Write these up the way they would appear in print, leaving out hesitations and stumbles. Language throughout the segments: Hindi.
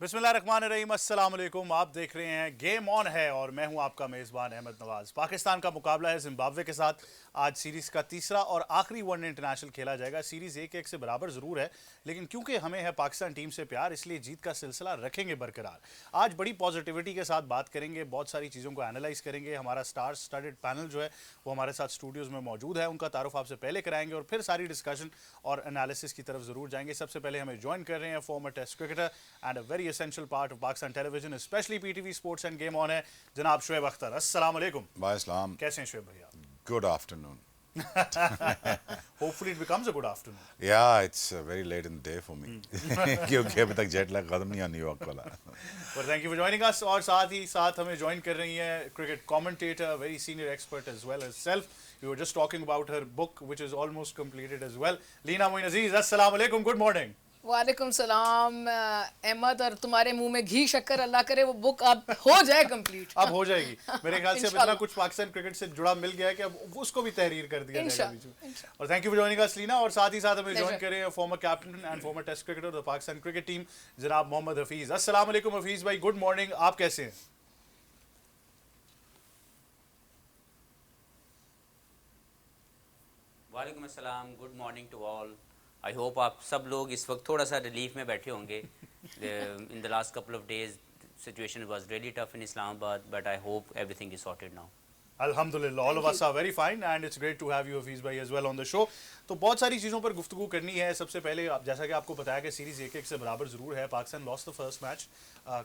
बिस्मिल्लाहिर्रहमानिर्रहीम, अस्सलाम वालेकुम। आप देख रहे हैं गेम ऑन है और मैं हूं आपका मेज़बान अहमद नवाज। पाकिस्तान का मुकाबला है जिम्बाब्वे के साथ। आज सीरीज़ का तीसरा और आखिरी वनडे इंटरनेशनल खेला जाएगा। सीरीज़ 1-1 से बराबर ज़रूर है, लेकिन क्योंकि हमें है पाकिस्तान टीम से प्यार, इसलिए जीत का सिलसिला रखेंगे बरकरार। आज बड़ी पॉजिटिविटी के साथ बात करेंगे, बहुत सारी चीज़ों को एनालाइज करेंगे। हमारा स्टार स्टडेड पैनल जो है वो हमारे साथ स्टूडियोज़ में मौजूद है, उनका तारुफ आपसे पहले कराएंगे और फिर सारी डिस्कशन और एनालिसिस की तरफ ज़रूर जाएंगे। सबसे पहले हमें ज्वाइन कर रहे हैं former test cricketer and a very essential part of Pakistan television, specially PTV sports and game on है, जनाब शुएब अख्तर। अस्सलाम वालेकुम। Islam. कैसे हैं शुएब भैया? Good afternoon. Hopefully it becomes a good afternoon. Yeah, it's very late in the day for me. क्योंकि अभी तक जेट लैग खत्म नहीं हुआ न्यूयॉर्क वाला. पर thank you for joining us. और साथ ही साथ हमें ज्वाइन कर रही है cricket commentator, very senior expert as well as self. We were just talking about her book, which is almost completed as well. Leena Moin Aziz, अस्सलाम वालेकुम, गुड मॉर्निंग। वालेकुम सलाम अहमद, और तुम्हारे मुंह में घी शक्कर, अल्लाह करे वो बुक अब हो जाए कंप्लीट। अब हो जाएगी मेरे ख्याल से। अब इतना कुछ पाकिस्तान क्रिकेट से जुड़ा मिल गया है कि अब उसको भी तहरीर कर दिया जाएगा बीच में। और thank you for joining us Leena. और साथ ही साथ हमें ज्वाइन करें former captain and former test cricketer the Pakistan cricket team, जनाब मोहम्मद हफीज। अस्सलाम वालेकुम हफीज भाई, गुड मॉर्निंग, आप कैसे हैं? वालेकुम अस्सलाम, good morning to all. I hope आप सब लोग इस वक्त थोड़ा सा रिलीफ में बैठे होंगे। In the last couple of days situation was really tough in Islamabad, but I hope everything is sorted now. अल्हम्दुलिल्लाह, all of us are very fine and it's great to have you Hafeez भाई as well on the show. तो बहुत सारी चीज़ों पर गुफ्तगू करनी है। सबसे पहले जैसा कि आपको बताया कि सीरीज़ 1-1 से बराबर ज़रूर है। Pakistan lost the first match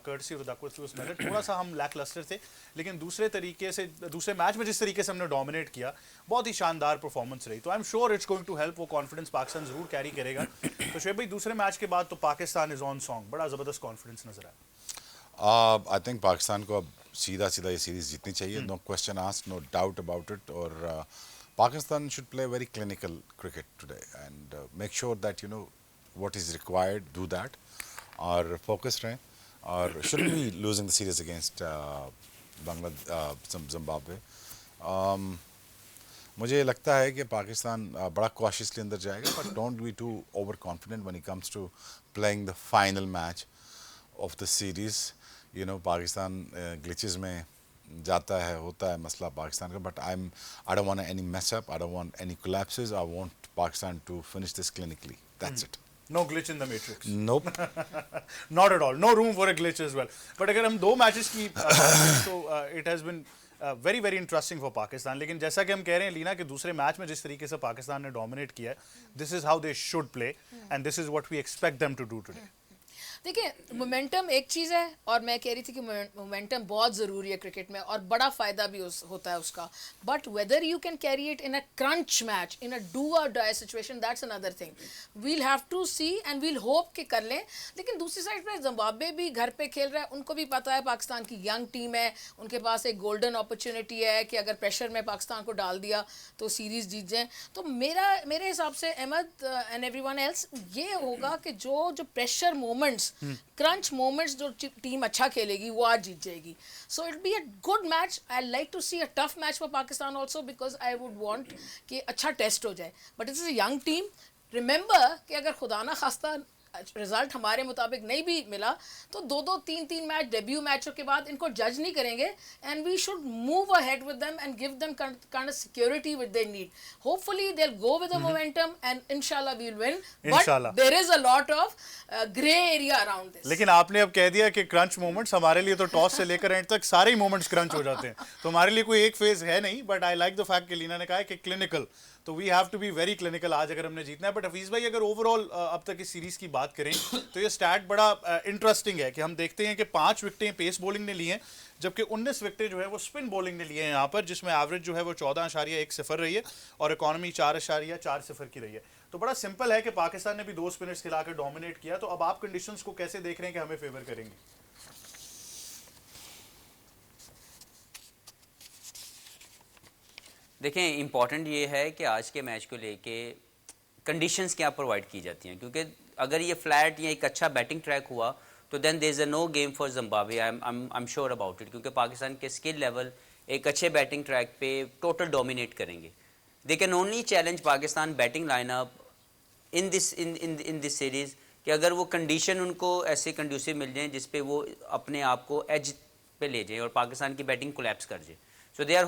courtesy of the Duckworth minute. थोड़ा सा हम लैकलस्टर थे, लेकिन दूसरे तरीके से दूसरे मैच में जिस तरीके से हमने डोमिनेट किया, बहुत ही शानदार परफॉर्मेंस रही। तो I am sure it's going to help. वो कॉन्फिडेंस पाकिस्तान ज़रूर कैरी करेगा। तो शुएब भाई, दूसरे मैच के बाद तो पाकिस्तान इज़ ऑन सॉन्ग, बड़ा ज़बरदस्त कॉन्फिडेंस नजर आया। आई थिंक पाकिस्तान को अब सीधा सीधा ये सीरीज जीतनी चाहिए. No question asked, no doubt about it. और Pakistan should play very clinical cricket today and make sure that you know what is required, do that और फोकस रहें. और should be losing the series against Zimbabwe. मुझे लगता है कि पाकिस्तान बड़ा कॉशियसली अंदर जाएगा, but don't be too over confident when it comes to playing the final match of the series. You know Pakistan glitches में जाता है, होता है मसला पाकिस्तान का. But I don't want any mess up, I don't want any collapses. I want Pakistan to finish this clinically. That's it. No glitch in the matrix. Nope. Not at all. No room for a glitch as well. But अगर हम दो मैचेस की बात करें तो it has been very very interesting for Pakistan. लेकिन जैसा कि हम कह रहे हैं लीना कि दूसरे मैच में जिस तरीके से पाकिस्तान ने डोमिनेट किया है, this is how they should play and this is what we expect them to do today. देखिए, मोमेंटम एक चीज़ है, और मैं कह रही थी कि मोमेंटम बहुत ज़रूरी है क्रिकेट में, और बड़ा फ़ायदा भी होता है उसका. But whether you can carry it in a crunch match, in a do or die situation, that's another thing. We'll have to see and we'll hope कि कर लें. लेकिन दूसरी साइड पर जिम्बाब्वे भी घर पे खेल रहा है. उनको भी पता है पाकिस्तान की यंग टीम है, उनके पास एक गोल्डन अपॉर्चुनिटी है कि अगर प्रेशर में पाकिस्तान को डाल दिया तो सीरीज़ जीत जाए. तो मेरे हिसाब से अहमद एंड एवरीवन एल्स ये होगा कि जो प्रेशर मोमेंट्स, क्रंच मोमेंट्स, जो टीम अच्छा खेलेगी वो आज जीत जाएगी. So it be a good match. I like to see a tough match for Pakistan also, because I would want कि अच्छा टेस्ट हो जाए. But it is a young team. Remember कि अगर खुदा ना खास्ता रिजल्ट हमारे मुताबिक नहीं भी मिला तो 2-2, 3-3 मैच डेब्यू मैचों के बाद इनको जज नहीं करेंगे. And we should move ahead with them and give them kind of security which they need. Hopefully they will go with the momentum and इंशाल्लाह we will win. But there is a lot of grey area around this. लेकिन आपने अब कह दिया कि क्रंच मोमेंट्स, हमारे लिए तो टॉस से लेकर एंड तक सारे ही मोमेंट्स क्रंच हो जाते हैं. तो हमारे लिए कोई एक फेज है नहीं. But I like the fact कि लीना ने कहा है कि क्लिनिकल, तो we have to be very clinical आज अगर हमने जीतना है. बट हफीज भाई, अगर ओवरऑल अब तक इस सीरीज की बात करें तो ये स्टैट बड़ा इंटरेस्टिंग है कि हम देखते हैं कि 5 विकेटें पेस बॉलिंग ने ली हैं, जबकि 19 विकेटें जो है वो स्पिन बॉलिंग ने लिए हैं यहाँ पर, जिसमें एवरेज जो है वो 14.1 रही है और इकॉनमी 4.4 की रही है. तो बड़ा सिंपल है कि पाकिस्तान ने भी 2 स्पिनर्स खिलाकर डोमिनेट किया. तो अब आप कंडीशंस को कैसे देख रहे हैं कि हमें फेवर करेंगे? देखें, इम्पॉर्टेंट ये है कि आज के मैच को लेके कंडीशंस क्या प्रोवाइड की जाती हैं, क्योंकि अगर ये फ्लैट या एक अच्छा बैटिंग ट्रैक हुआ तो then there is a no game for Zimbabwe. I am sure about it, क्योंकि पाकिस्तान के स्किल लेवल एक अच्छे बैटिंग ट्रैक पे टोटल डोमिनेट करेंगे. They can only challenge Pakistan batting lineup in this series कि अगर वो कंडीशन उनको ऐसे कंड्यूसिव मिल जाए जिस पे वो अपने आप को एज पे ले जाए और पाकिस्तान की बैटिंग कोलैप्स कर जाए। सो दे आर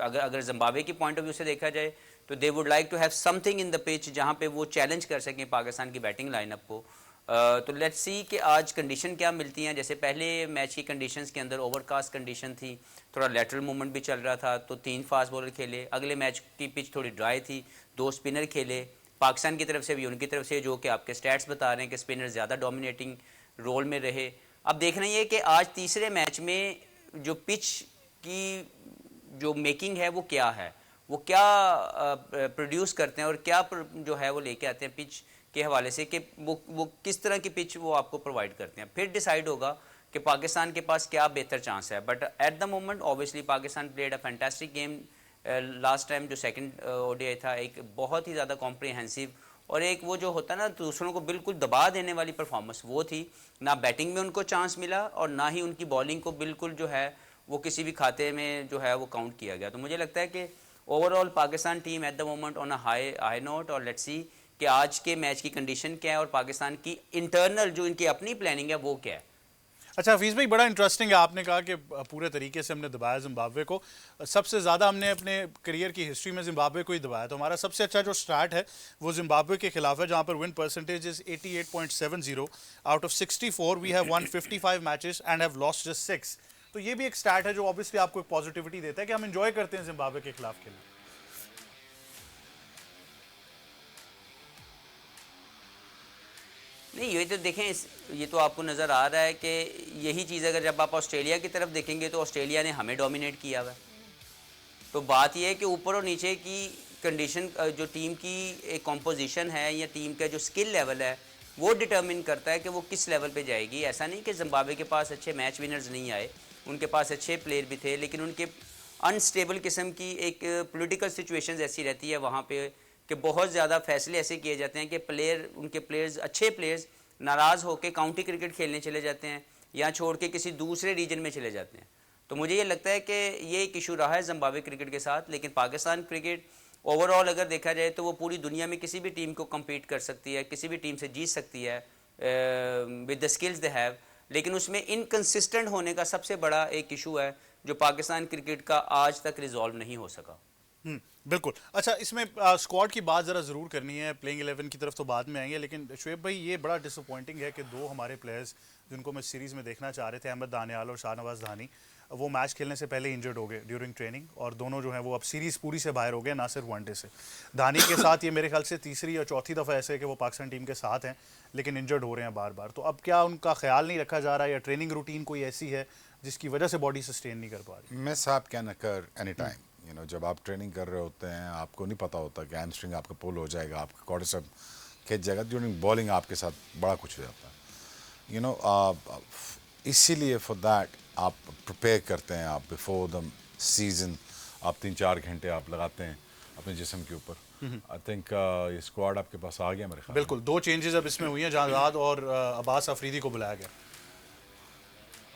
अगर जिम्बाब्वे की पॉइंट ऑफ व्यू से देखा जाए तो they would like to have something in the pitch जहाँ पे वो चैलेंज कर सकें पाकिस्तान की बैटिंग लाइनअप को। तो लेट्स सी कि आज कंडीशन क्या मिलती हैं। जैसे पहले मैच की कंडीशंस के अंदर ओवरकास्ट कंडीशन थी, थोड़ा लेटरल मूवमेंट भी चल रहा था, तो 3 फास्ट बॉलर खेले। अगले मैच की पिच थोड़ी ड्राई थी, 2 स्पिनर खेले पाकिस्तान की तरफ से भी, उनकी तरफ से, जो कि आपके स्टैट्स बता रहे हैं कि स्पिनर ज़्यादा डोमिनेटिंग रोल में रहे। अब देखना ये कि आज तीसरे मैच में जो पिच की जो मेकिंग है वो क्या है, वो क्या प्रोड्यूस करते हैं और क्या जो है वो लेके आते हैं पिच के हवाले से, कि वो किस तरह की पिच वो आपको प्रोवाइड करते हैं। फिर डिसाइड होगा कि पाकिस्तान के पास क्या बेहतर चांस है। But at the moment obviously Pakistan played a fantastic game last time. जो सेकंड ओडीआई था, एक बहुत ही ज़्यादा कॉम्प्रिहेंसिव और एक वो जो होता है ना दूसरों को बिल्कुल दबा देने वाली परफॉर्मेंस वो थी। ना बैटिंग में उनको चांस मिला और ना ही उनकी बॉलिंग को बिल्कुल जो है वो किसी भी खाते में जो है वो काउंट किया गया। तो मुझे लगता है कि overall Pakistan team at the moment on a high note. और लेट्स सी कि आज के मैच की कंडीशन क्या है और पाकिस्तान की इंटरनल जो इनकी अपनी प्लानिंग है वो क्या है। अच्छा हफीज़ भाई, बड़ा इंटरेस्टिंग है, आपने कहा कि पूरे तरीके से हमने दबाया जिम्बाब्वे को। सबसे ज़्यादा हमने अपने करियर की हिस्ट्री में जिम्बाब्वे को ही दबाया। तो हमारा सबसे अच्छा जो स्टार्ट है वो जिम्बाब्वे के खिलाफ है, जहाँ पर win percentage is 88.70। Out of 64 we have won 55 matches and have lost just 6। तो ये भी एक स्टार्ट है जो ऑब्वियसली आपको एक पॉजिटिविटी देता है कि हम एंजॉय करते हैं जिम्बाब्वे के खिलाफ खेलना। नहीं, ये तो देखें, ये तो आपको नज़र आ रहा है कि यही चीज़ अगर जब आप ऑस्ट्रेलिया की तरफ देखेंगे तो ऑस्ट्रेलिया ने हमें डोमिनेट किया हुआ है। तो बात यह है कि ऊपर और नीचे की कंडीशन, जो टीम की एक कॉम्पोजिशन है या टीम का जो स्किल लेवल है वो डिटर्मिन करता है कि वो किस लेवल पे जाएगी। ऐसा नहीं कि जिम्बाब्वे के पास अच्छे मैच विनर्स नहीं आए, उनके पास अच्छे प्लेयर भी थे, लेकिन उनके अनस्टेबल किस्म की एक पॉलिटिकल सिचुएशंस ऐसी रहती है वहाँ पे कि बहुत ज़्यादा फैसले ऐसे किए जाते हैं कि उनके प्लेयर्स, अच्छे प्लेयर्स नाराज़ होकर काउंटी क्रिकेट खेलने चले जाते हैं या छोड़ के किसी दूसरे रीजन में चले जाते हैं। तो मुझे ये लगता है कि ये एक इशू रहा है जिम्बाब्वे क्रिकेट के साथ। लेकिन पाकिस्तान क्रिकेट ओवरऑल अगर देखा जाए तो वो पूरी दुनिया में किसी भी टीम को कम्पीट कर सकती है, किसी भी टीम से जीत सकती है with the skills they have. लेकिन उसमें इनकंसिस्टेंट होने का सबसे बड़ा एक इशू है जो पाकिस्तान क्रिकेट का आज तक रिजॉल्व नहीं हो सका। बिल्कुल। अच्छा, इसमें स्क्वाड की बात ज़रा ज़रूर करनी है, प्लेइंग 11 की तरफ तो बाद में आएंगे, लेकिन शुएब भाई ये बड़ा डिसअपॉइंटिंग है कि 2 हमारे प्लेयर्स जिनको मैं सीरीज़ में देखना चाह रहे थे, अहमद दानियाल और शाहनवाज धानी, वो मैच खेलने से पहले इंजर्ड हो गए ड्यूरिंग ट्रेनिंग, और दोनों जो हैं वो अब सीरीज़ पूरी से बाहर हो गए, ना सिर्फ वनडे से। धानी के साथ ये मेरे ख्याल से तीसरी या चौथी दफ़ा ऐसे है कि वो पाकिस्तान टीम के साथ हैं लेकिन इंजर्ड हो रहे हैं बार बार। तो अब क्या उनका ख्याल नहीं रखा जा रहा है या ट्रेनिंग रूटीन कोई ऐसी है जिसकी वजह से बॉडी सस्टेन नहीं कर पा रही? मिस आप can occur any time. You know, जब आप ट्रेनिंग कर रहे होते हैं आपको नहीं पता होता कि हैमस्ट्रिंग आपका पुल हो जाएगा, आपका क्वाड्रिसेप खिंच जाएगा। ड्यूरिंग बॉलिंग आपके साथ बड़ा कुछ हो जाता है। यू नो, इसीलिए फॉर दैट आप प्रिपेयर करते हैं। आप बिफोर द सीजन आप 3-4 घंटे आप लगाते हैं अपने जिस्म के ऊपर। आई थिंक ये स्क्वाड आपके पास आ गया मेरे ख्याल। बिल्कुल, 2 चेंजेस अब इसमें हुई हैं, जांदाद और अब्बास अफरीदी को बुलाया गया।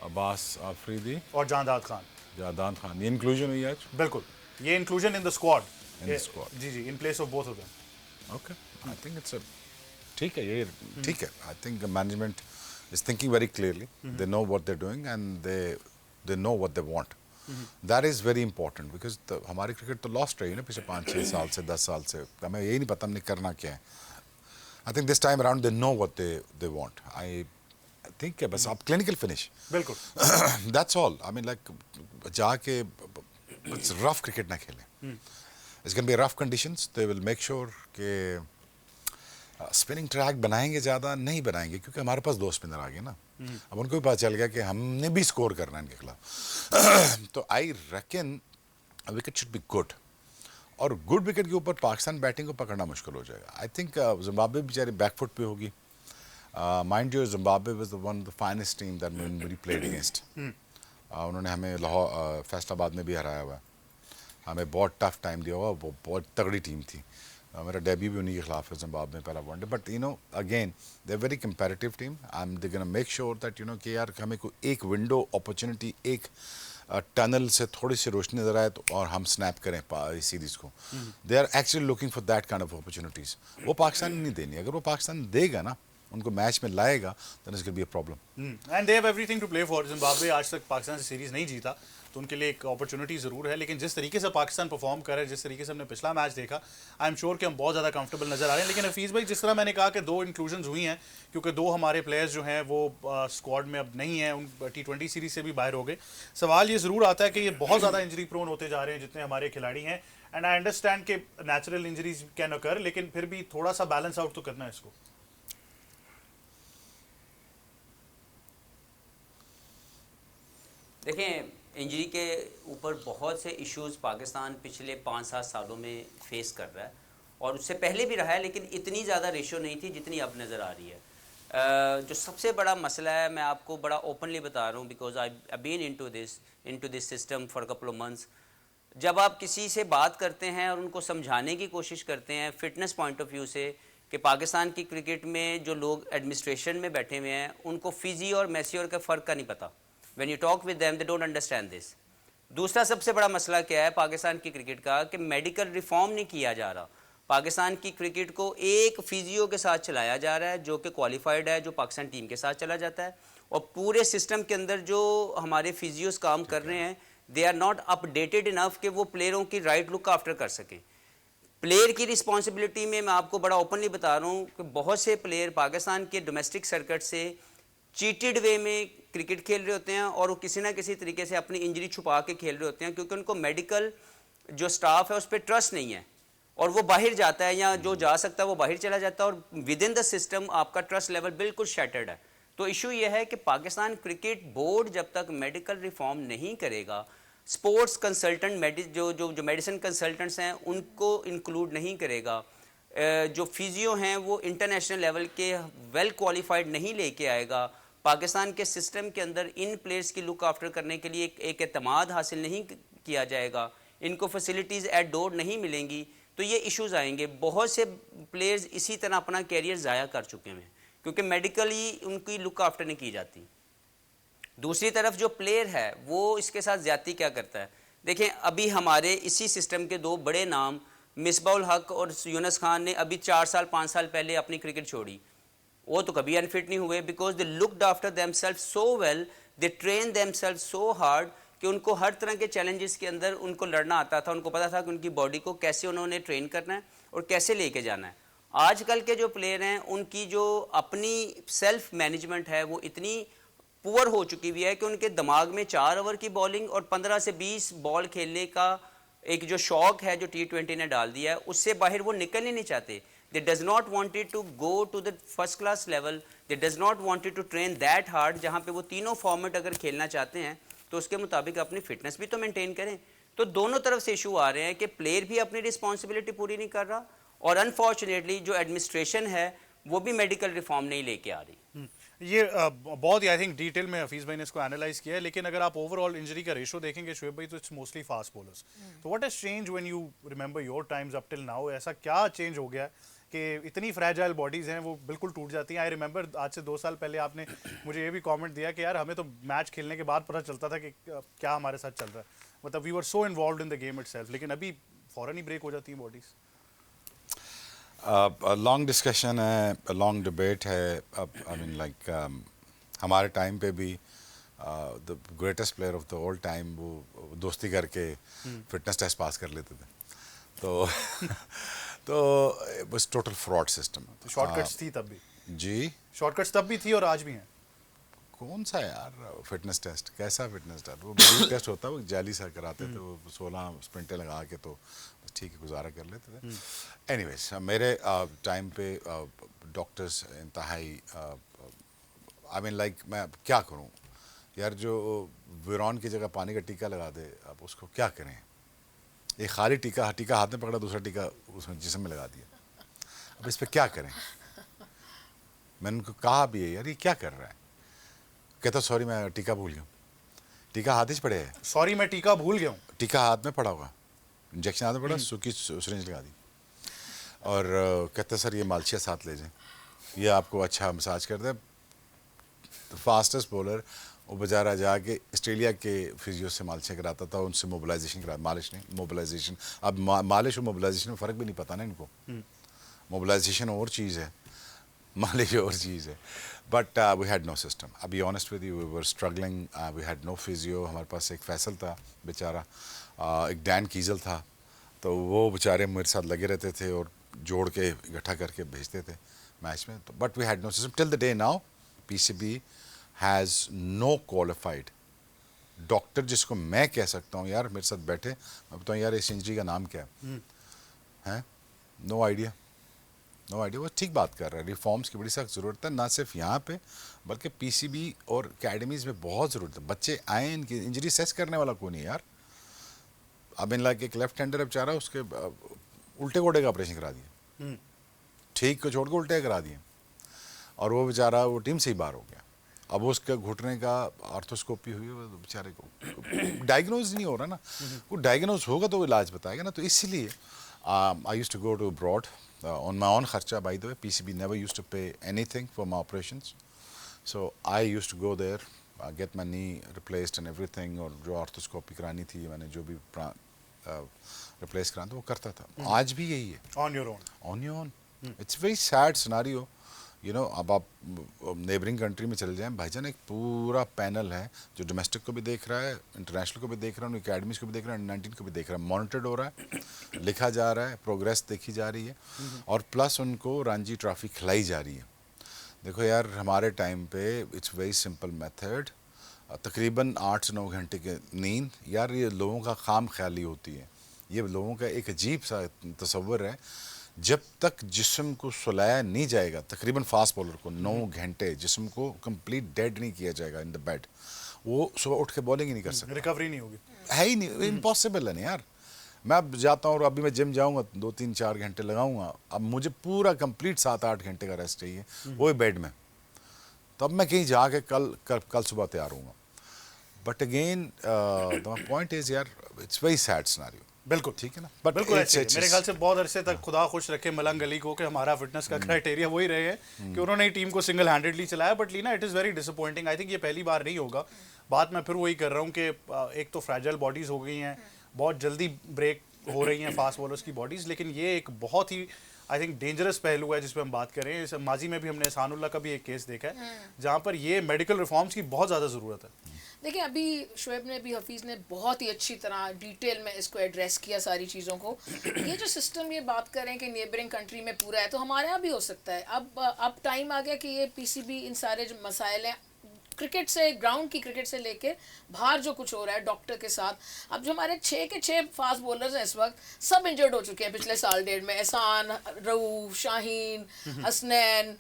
अब्बास अफरीदी और जांदाद खान, ये इंक्लूजन हुई आज? बिल्कुल, ये इंक्लूजन इन द स्क्वाड। जी जी, in place of both of them. Okay, I think it's ठीक है, ये ठीक है। I think management is thinking very clearly. They know what they're doing and they know what they want. That is very important because हमारी क्रिकेट तो लॉस्ट रही है ना पिछले 5-6 साल से, 10 साल से। हमें यही नहीं पता हमने करना क्या है। I think this time around they know what they want. I think कि बस आप क्लिनिकल फिनिश, बिल्कुल, that's all. I mean like जाके रफ क्रिकेट ना खेलें। It's going to be rough conditions. They will make sure कि स्पिनिंग ट्रैक बनाएंगे, ज़्यादा नहीं बनाएंगे क्योंकि हमारे पास 2 स्पिनर आ गए ना। अब उनको भी पता चल गया कि हमने भी स्कोर करना है इनके खिलाफ। तो I reckon wicket should be good, और गुड विकेट के ऊपर पाकिस्तान बैटिंग को पकड़ना मुश्किल हो जाएगा। आई थिंक जिम्बाब्वे बेचारी बैकफुट पे होगी। Mind you, Zimbabwe was one of the finest team that we played against. उन्होंने हमें लाहौर फैसलाबाद में भी हराया हुआ, हमें बहुत टफ टाइम दिया हुआ, वो बहुत तगड़ी टीम थी। मेरा डेब्यू भी उन्हीं के खिलाफ है जिम्बाब्वे में, पहला one day. But you know again they very comparative team. I am they gonna make sure that you no कि यार हमें कोई एक विंडो अपॉर्चुनिटी, एक टनल से थोड़ी सी रोशनी नजर आए तो और हम स्नैप करें इस सीरीज़ को। They are actually looking for that kind of opportunities. वो पाकिस्तान ने नहीं देनी। अगर वो पाकिस्तान देगा ना, उनको मैच में लाएगा then it's gonna be a problem. And they have everything to play for. Zimbabwe आज तक पाकिस्तान से सीरीज नहीं जीता, तो उनके लिए एक अपॉर्चुनिटी ज़रूर है, लेकिन जिस तरीके से पाकिस्तान परफॉर्म कर रहे हैं, जिस तरीके से हमने पिछला मैच देखा, आई एम श्योर कि हम बहुत ज़्यादा कंफर्टेबल नजर आ रहे हैं। लेकिन हफीज़ भाई, जिस तरह मैंने कहा कि 2 इंक्लूजन्स हुई हैं, क्योंकि 2 हमारे प्लेयर्स जो हैं वो स्क्वाड में अब नहीं हैं, उन T20 सीरीज से भी बाहर हो गए। सवाल ये ज़रूर आता है कि ये बहुत ज़्यादा इंजरी प्रोन होते जा रहे हैं जितने हमारे खिलाड़ी हैं, एंड आई अंडरस्टैंड कि नेचुरल इंजरीज कैन अकर, लेकिन फिर भी थोड़ा सा बैलेंस आउट तो करना है इसको। देखें, इंजरी के ऊपर बहुत से इश्यूज पाकिस्तान पिछले 5-7 सालों में फेस कर रहा है, और उससे पहले भी रहा है, लेकिन इतनी ज़्यादा रेशो नहीं थी जितनी अब नज़र आ रही है। जो सबसे बड़ा मसला है, मैं आपको बड़ा ओपनली बता रहा हूँ, because I been into this system for couple of months. जब आप किसी से बात करते हैं और उनको समझाने की कोशिश करते हैं फिटनेस पॉइंट ऑफ व्यू से कि पाकिस्तान की क्रिकेट में जो लोग एडमिनिस्ट्रेशन में बैठे हुए हैं उनको फिजी और मैस्योर का फ़र्क का नहीं पता। When you talk with them, they don't understand this. दूसरा सबसे बड़ा मसला क्या है पाकिस्तान की क्रिकेट का, कि मेडिकल रिफॉर्म नहीं किया जा रहा। पाकिस्तान की क्रिकेट को एक फिजियो के साथ चलाया जा रहा है जो कि क्वालिफाइड है, जो पाकिस्तान टीम के साथ चला जाता है, और पूरे सिस्टम के अंदर जो हमारे फिजियोस काम कर रहे हैं, they are not updated enough कि वो प्लेयरों की राइट लुक आफ्टर कर सकें। प्लेयर की रिस्पॉन्सिबिलिटी में मैं आपको बड़ा ओपनली बता रहा हूँ कि बहुत से प्लेयर पाकिस्तान के डोमेस्टिक सर्किट से चीटेड वे में क्रिकेट खेल रहे होते हैं, और वो किसी ना किसी तरीके से अपनी इंजरी छुपा के खेल रहे होते हैं, क्योंकि उनको मेडिकल जो स्टाफ है उस पर ट्रस्ट नहीं है, और वो बाहर जाता है, या जो जा सकता है वो बाहर चला जाता है, और विद इन द सिस्टम आपका ट्रस्ट लेवल बिल्कुल शैटर्ड है। तो इशू ये है कि पाकिस्तान क्रिकेट बोर्ड जब तक मेडिकल रिफॉर्म नहीं करेगा, स्पोर्ट्स कंसल्टेंट जो मेडिसिन कंसल्टेंट्स हैं उनको इंक्लूड नहीं करेगा, जो फिजियो हैं वो इंटरनेशनल लेवल के वेल क्वालिफाइड नहीं लेके आएगा, पाकिस्तान के सिस्टम के अंदर इन प्लेयर्स की लुक आफ्टर करने के लिए एक एतमाद हासिल नहीं किया जाएगा, इनको फैसिलिटीज़ एट डोर नहीं मिलेंगी, तो ये इश्यूज़ आएंगे। बहुत से प्लेयर्स इसी तरह अपना कैरियर ज़ाया कर चुके हैं क्योंकि मेडिकली उनकी लुक आफ्टर नहीं की जाती। दूसरी तरफ जो प्लेयर है वो इसके साथ ज़्यादती क्या करता है। देखें, अभी हमारे इसी सिस्टम के 2 बड़े नाम मिसबाउल हक और यूनुस खान ने अभी 4 साल 5 साल पहले अपनी क्रिकेट छोड़ी। वो तो कभी अनफिट नहीं हुए, because they looked after themselves so well, they train themselves so hard कि उनको हर तरह के चैलेंजेस के अंदर उनको लड़ना आता था। उनको पता था कि उनकी बॉडी को कैसे उन्होंने ट्रेन करना है और कैसे लेके जाना है। आजकल के जो प्लेयर हैं उनकी जो अपनी सेल्फ मैनेजमेंट है वो इतनी पुअर हो चुकी हुई है कि उनके दिमाग में 4 ओवर की बॉलिंग और 15 से 20 बॉल खेलने का एक जो शौक है जो T20 ने डाल दिया है, उससे बाहर वो निकल ही नहीं चाहते। They does not wanted to go to the first class level. They does not wanted to train that hard. जहाँ पे वो तीनों फॉर्मेट अगर खेलना चाहते हैं तो उसके मुताबिक अपनी फिटनेस भी तो मेंटेन करें। तो दोनों तरफ से इशू आ रहे हैं कि प्लेयर भी अपनी रिस्पॉन्सिबिलिटी पूरी नहीं कर रहा, और अनफॉर्चुनेटली जो एडमिनिस्ट्रेशन है वो भी मेडिकल रिफॉर्म नहीं लेके आ रही। ये बहुत ही आई थिंक डिटेल में हफीज़ भाई ने इसको एनालाइज किया है, लेकिन अगर आप ओवरऑल इंजरी का रेशो देखेंगे शुएब भाई, तो इट्स मोस्टली फास्ट बॉलर्स। तो what has change when you remember your time's up till now? ऐसा क्या चेंज हो गया कि इतनी फ्रैजाइल बॉडीज़ हैं वो बिल्कुल टूट जाती हैं? आई रिमेंबर आज से 2 साल पहले आपने मुझे ये भी कॉमेंट दिया कि यार हमें तो मैच खेलने के बाद पता चलता था कि क्या हमारे साथ चल रहा है, मतलब we were so involved in the game itself, लेकिन अभी फ़ौरन ही ब्रेक हो जाती हैं बॉडीज़। लॉन्ग डिस्कशन है, लॉन्ग डिबेट है। आई मीन लाइक हमारे टाइम पे भी the greatest player of the all time वो दोस्ती करके फिटनेस टेस्ट पास कर लेते थे, तो तो बस टोटल फ्रॉड सिस्टम। शॉर्टकट्स थी तब भी जी, शॉर्टकट्स तब भी थी और आज भी हैं। कौन सा यार फिटनेस टेस्ट, कैसा फिटनेस टेस्ट? वो ब्रीफ टेस्ट होता है, वो जाली सा कराते थे, वो 16 स्प्रिंटें लगा के तो ठीक है गुजारा कर लेते थे। एनीवेज मेरे टाइम पे डॉक्टर्स इंतहाई, आई मीन लाइक मैं क्या करूं यार, जो विरॉन की जगह पानी का टीका लगा दे, अब उसको क्या करें? एक खाली टीका हाथ में पकड़ा, दूसरा टीका उसमें जिस्म में लगा दिया, अब इस पर क्या करें? मैंने उनको कहा भी है यार ये क्या कर रहा है? कहता सॉरी मैं टीका भूल गया। टीका हाथ ही पड़े है, सॉरी मैं टीका भूल गया हूँ। टीका हाथ में पड़ा होगा, इंजेक्शन हाथ में पड़ा, सूखी सिरिंज लगा दी, और कहते सर ये मालशिया साथ ले जाएं, ये आपको अच्छा मसाज कर दे। फास्टेस्ट बॉलर वो बेचारा जाके ऑस्ट्रेलिया के फिजियो से मालिश कराता था, उनसे मोबिलाइजेशन करा, मालिश नहीं मोबिलाइजेशन। अब मालिश और मोबिलाइजेशन में फ़र्क भी नहीं पता ना इनको। मोबिलाइजेशन और चीज़ है, मान लीजिए और चीज़ है, but we had no system. I be honest with you, we were struggling, we had no physio. हमारे पास एक फैसल था बेचारा, एक डैन कीजल था, तो वो बेचारे मेरे साथ लगे रहते थे और जोड़ के इकट्ठा करके भेजते थे मैच में। तो but we had no system till the day now. PCB has no qualified doctor जिसको मैं कह सकता हूँ यार मेरे साथ बैठे, मैं बताऊँ यार इस इंजरी का नाम क्या है? No idea, no idea. वो ठीक बात कर रहा है, रिफॉर्म्स की बड़ी सख्त ज़रूरत है, ना सिर्फ यहाँ पे बल्कि पीसीबी और अकेडमीज़ में बहुत ज़रूरत है। बच्चे आए, इनकी इंजरी सेस करने वाला कौन है यार? अब इन लाइक एक लेफ्ट हैंडर है बेचारा, उसके उल्टे गोडे का ऑपरेशन करा दिया, ठीक को छोड़ के उल्टे करा दिए, और वो बेचारा वो टीम से ही बाहर हो गया। अब उसके घुटने का आर्थोस्कोपी हुई, वो बेचारे को डायग्नोज नहीं हो रहा ना। वो डायग्नोज होगा तो वो इलाज बताएगा ना। तो इसीलिए I used to go to abroad on my own kharcha. By the way, PCB never used to pay anything for my operations, so I used to go there, get my knee replaced and everything, और जो आर्थोस्कोपी करानी थी मैंने जो भी रिप्लेस कराना था वो करता था। आज भी यही है, on your own. On your own. It's very sad scenario, you know. अब आप नेबरिंग कंट्री में चले जाएं भाईजान, एक पूरा पैनल है जो डोमेस्टिक को भी देख रहा है, इंटरनेशनल को भी देख रहा है, उनकी अकेडमीज को भी देख रहा है, 19 को भी देख रहा है, मॉनिटर्ड हो रहा है, लिखा जा रहा है, प्रोग्रेस देखी जा रही है, और प्लस उनको रणजी ट्रॉफी खिलाई जा रही है। देखो यार हमारे टाइम पे इट्स वेरी सिंपल मेथड, तकरीबन 8 से 9 घंटे की नींद, यार ये लोगों का खाम ख्याली होती है, ये लोगों का एक अजीब सा तस्वर है। जब तक जिस्म को सुलाया नहीं जाएगा, तकरीबन फास्ट बॉलर को 9 घंटे जिस्म को कंप्लीट डेड नहीं किया जाएगा इन द बेड, वो सुबह उठ के बॉलिंग ही नहीं कर सकता, रिकवरी नहीं होगी, है ही नहीं, इम्पॉसिबल है ना यार। मैं अब जाता हूँ और अभी मैं जिम जाऊँगा 2-3-4 घंटे लगाऊंगा, अब मुझे पूरा कंप्लीट 7-8 घंटे का रेस्ट चाहिए वो बेड में, तब मैं कहीं जाके कल सुबह तैयार हूँगा। But again the point is यार इट्स वेरी सैड सिनेरियो। बिल्कुल ठीक है ना, बट बिल्कुल ऐसे ही। मेरे ख्याल से बहुत अरसे तक खुदा खुश रखे मलंग अली को कि हमारा फिटनेस का क्राइटेरिया वही रहे हैं कि उन्होंने टीम को सिंगल हैंडेडली चलाया। But Leena, it is very disappointing. I think ये पहली बार नहीं होगा। बात मैं फिर वही कर रहा हूँ कि एक तो फ्रैजाइल बॉडीज़ हो गई हैं, बहुत जल्दी ब्रेक हो रही हैं फास्ट बॉलर्स की बॉडीज़, लेकिन ये एक बहुत ही आई थिंक डेंजरस पहलू है जिस पर हम बात कर रहे हैं। माजी में भी हमने एहसानुल्लाह का भी एक केस देखा है जहाँ पर ये मेडिकल रिफॉर्म्स की बहुत ज़्यादा ज़रूरत है। देखिए, अभी शुएब ने भी, हफीज़ ने बहुत ही अच्छी तरह डिटेल में इसको एड्रेस किया सारी चीज़ों को। ये जो सिस्टम ये बात करें कि नेबरिंग कंट्री में पूरा है, तो हमारे यहाँ भी हो सकता है। अब टाइम आ गया कि ये पीसीबी इन सारे जो मसाइल हैं, क्रिकेट से, ग्राउंड की क्रिकेट से लेके बाहर जो कुछ हो रहा है डॉक्टर के साथ, अब जो हमारे 6 के 6 फास्ट बॉलर्स हैं इस वक्त, सब इंजर्ड हो चुके हैं पिछले साल डेढ़ में। एहसान, Rauf, Shaheen, Hasnain,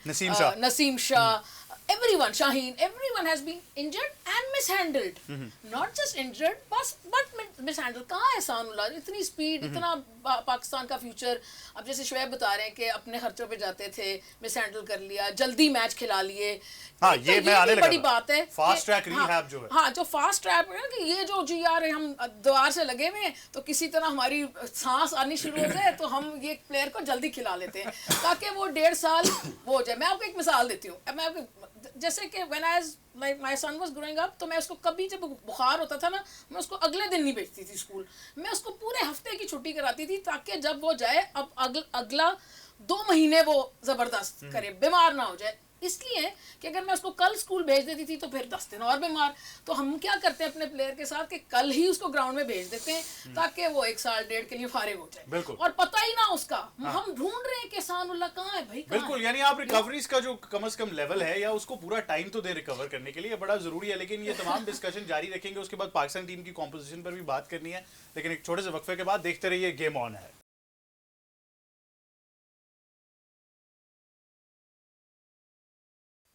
Naseem Shah, everyone, Shaheen, everyone has been injured and mishandled. Not just injured, but mishandled. कहाँ है एहसानुल्लाह? इतनी स्पीड, इतना पाकिस्तान का फ्यूचर। अब जैसे शुएब बता रहे हैं कि अपने खर्चों पे जाते थे, मिसहैंडल कर लिया, जल्दी मैच खिला लिए। हाँ, ये मैं आने लगा बड़ी बात है। फास्ट ट्रैक रिहैब जो है, हाँ, जो फास्ट ट्रैक है कि ये जो जी यार हम द्वार से लगे हुए हैं, तो किसी तरह हमारी सांस आनी शुरू हो जाए तो हम ये प्लेयर को जल्दी खिला लेते हैं ताकि वो 1.5 साल वो हो जाए। मैं आपको एक मिसाल देती हूँ। मैं आपको जैसे कि when my son was growing up, तो मैं उसको कभी जब बुखार होता था ना, मैं उसको अगले दिन नहीं भेजती थी स्कूल, मैं उसको पूरे हफ्ते की छुट्टी कराती थी ताकि जब वो जाए अब अगला 2 महीने वो ज़बरदस्त करे, बीमार ना हो जाए। इसलिए कि अगर मैं उसको कल स्कूल भेज देती थी तो फिर 10 दिन और बीमार। तो हम क्या करते हैं अपने प्लेयर के साथ कि कल ही उसको ग्राउंड में भेज देते हैं ताकि वो 1 साल 1.5 के लिए फारिग हो जाए। बिल्कुल। और पता ही ना उसका। हम ढूंढ रहे हैं कि एहसानुल्लाह कहाँ है भाई, कहाँ बिल्कुल। है? यानी आप रिकवरीज का जो कम से कम लेवल है, या उसको पूरा टाइम तो दे रिकवर करने के लिए, बड़ा जरूरी है। लेकिन ये तमाम डिस्कशन जारी रखेंगे, उसके बाद पाकिस्तान टीम की कॉम्पोजिशन पर भी बात करनी है। लेकिन एक छोटे से वक्फे के बाद देखते रहिए गेम ऑन है।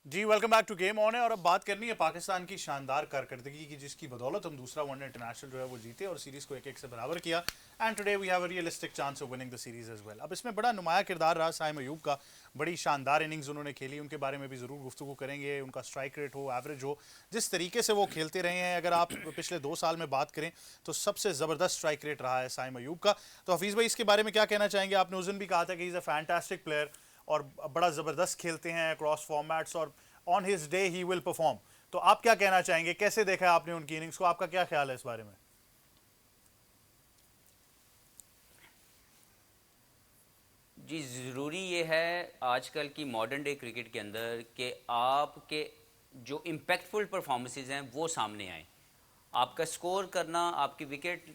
जी, welcome back to game on है। और अब बात करनी है पाकिस्तान की शानदार कारकर्दगी की, जिसकी बदौलत हम दूसरा वनडे इंटरनेशनल जो है वो जीते और सीरीज को 1-1 से बराबर किया। And today we have a realistic chance of winning the series as well. अब इसमें बड़ा नुमाया किरदार रहा साइम अयूब का, बड़ी शानदार इनिंग्स उन्होंने खेली, उनके बारे में भी ज़रूर गुफ्तगू करेंगे। उनका स्ट्राइक रेट हो, एवरेज हो, जिस तरीके से वो खेलते रहे हैं, अगर आप पिछले 2 साल में बात करें तो सबसे ज़बरदस्त स्ट्राइक रेट रहा है साइम अयूब का। तो हफीज़ भाई, इसके बारे में क्या कहना चाहेंगे? आपने उस दिन भी कहा था कि ही इज़ अ फैंटास्टिक प्लेयर और बड़ा ज़बरदस्त खेलते हैं क्रॉस फॉर्मेट्स, और on his day he will perform. तो आप क्या कहना चाहेंगे, कैसे देखा है आपने उनकी इनिंग्स को, आपका क्या ख्याल है इस बारे में? जी ज़रूरी ये है आजकल की मॉडर्न डे क्रिकेट के अंदर कि आपके जो इम्पैक्टफुल परफॉर्मेंसेज हैं वो सामने आए। आपका स्कोर करना, आपकी विकेट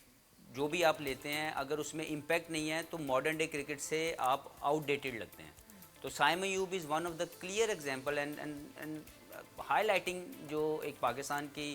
जो भी आप लेते हैं, अगर उसमें इम्पैक्ट नहीं है तो मॉडर्न डे क्रिकेट से आप आउटडेटेड लगते हैं। तो Saim Ayub is one of the clear example and highlighting जो एक पाकिस्तान की